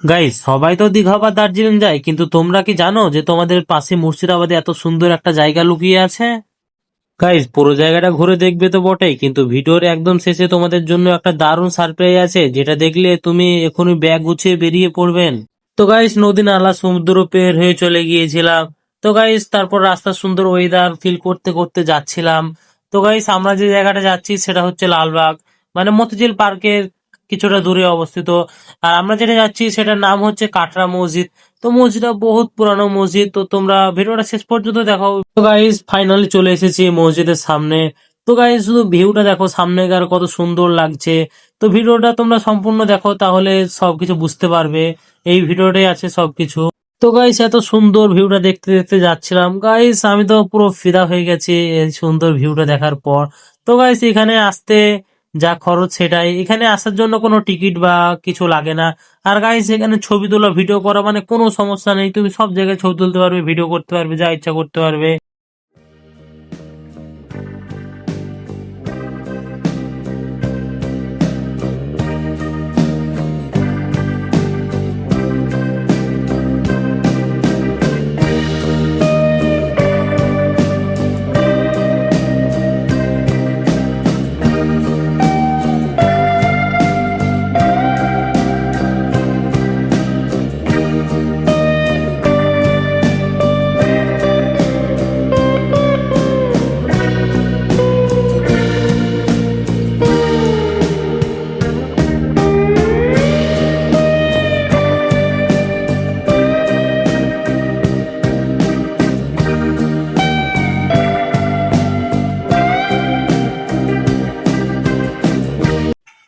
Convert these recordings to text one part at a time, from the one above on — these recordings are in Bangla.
গাইস, সবাই তো দীঘা বা দার্জিলিং যায়, কিন্তু তোমরা কি জানো যে তোমাদের পাশে মুর্শিদাবাদে এত সুন্দর একটা জায়গা লুকিয়ে আছে? গাইস, পুরো জায়গাটা ঘুরে দেখবে তো বটেই, কিন্তু ভিডিওর একদম শেষে তোমাদের জন্য একটা দারুণ সারপ্রাইজ আছে, যেটা দেখলে তুমি এখনই ব্যাগ গুছিয়ে বেরিয়ে পড়বেন। তো গাইস, নদী নালা সমুদ্র পের হয়ে চলে গিয়েছিলাম। তো গাইস, তারপর রাস্তার সুন্দর ওয়েদার ফিল করতে করতে যাচ্ছিলাম। তো গাইস, আমরা যে জায়গাটা যাচ্ছি সেটা হচ্ছে লালবাগ, মানে মতিঝিল পার্কের কিছুটা দূরে অবস্থিত। আর আমরা যেটা যাচ্ছি সেটার নাম হচ্ছে কাটরা মসজিদ। তো মসজিদটা বহুত পুরানো মসজিদ, তো তোমরা ভিডিওটা শেষ পর্যন্ত দেখো। তো গাইস, ফাইনালি চলে এসেছি মসজিদের সামনে। তো গাইস, শুধু ভিউটা দেখো সামনেকার কত সুন্দর লাগছে। তো ভিডিওটা তোমরা সম্পূর্ণ দেখো, তাহলে সবকিছু বুঝতে পারবে। এই ভিডিওটাই আছে সবকিছু। তো গাইস, এত সুন্দর ভিউটা দেখতে দেখতে যাচ্ছিলাম গাইস, আমি তো পুরো ফিদা হয়ে গেছি এই সুন্দর ভিউটা দেখার পর। তো গাইস, এখানে আসতে যা খরচ সেটাই, এখানে আসার জন্য কোনো টিকিট বা কিছু লাগে না। আর গাইস, এখানে ছবি তোলা ভিডিও করা মানে কোনো সমস্যা নেই, তুমি সব জায়গায় ছবি তুলতে পারবে, ভিডিও করতে পারবে, যা ইচ্ছা করতে পারবে।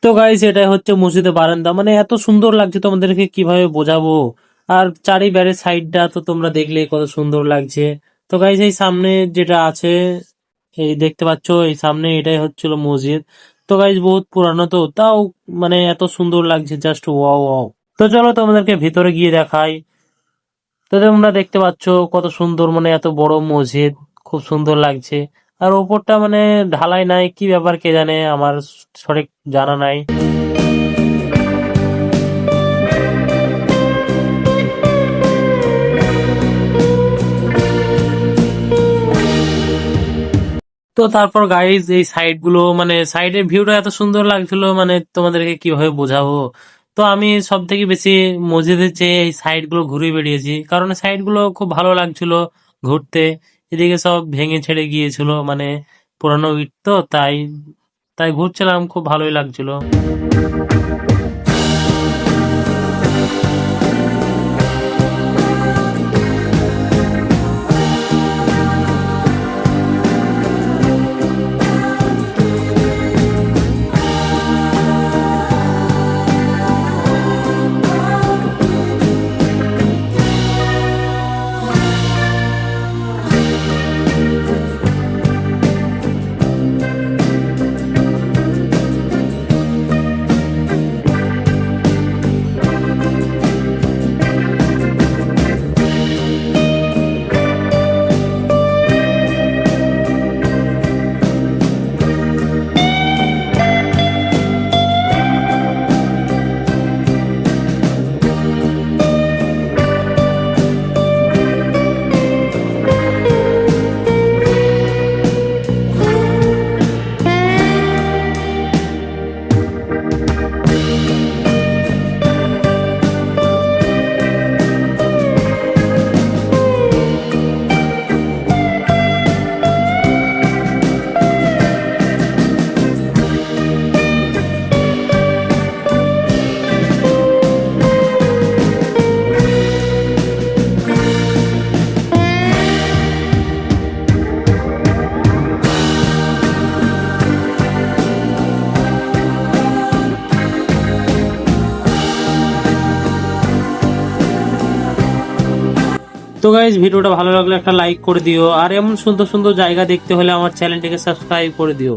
তো গাইস, এটাই হচ্ছে মসজিদের বারান্দা, মানে এত সুন্দর লাগছে, তোমাদেরকে কিভাবে বোঝাবো। আর চারিবারের সাইডটা তো তোমরা দেখলে কত সুন্দর লাগছে। তো গাইস, এই সামনে যেটা আছে, এই দেখতে পাচ্ছ, এই সামনে এটাই হচ্ছিল মসজিদ। তো গাইস, বহুত পুরানো, তো তাও মানে এত সুন্দর লাগছে, জাস্ট ওয়াও ওয়াও। তো চলো তোমাদেরকে ভিতরে গিয়ে দেখাই। তো তোমরা দেখতে পাচ্ছ কত সুন্দর, মানে এত বড় মসজিদ, খুব সুন্দর লাগছে। আর ওপরটা মানে ঢালাই নাই, কি ব্যাপার কে জানে, আমার সঠিক জানা নাই। তো তারপর গাইজ, এই সাইড গুলো মানে সাইডের ভিউটা এত সুন্দর লাগছিল, মানে তোমাদেরকে কিভাবে বোঝাবো। তো আমি সব থেকে বেশি মসজিদের চেয়ে এই সাইড গুলো ঘুরে বেড়িয়েছি, কারণ সাইড গুলো খুব ভালো লাগছিল ঘুরতে। এদিকে সব ভেঙে ছেড়ে গিয়েছিল, মানে পুরানো ইট, তো তাই তাই ঘুরছিলাম, খুব ভালোই লাগছিল। তো গাইজ, ভিডিওটা ভালো লাগলে একটা লাইক করে দিও, আর এমন সুন্দর সুন্দর জায়গা দেখতে হলে আমার চ্যানেলটিকে সাবস্ক্রাইব করে দিও।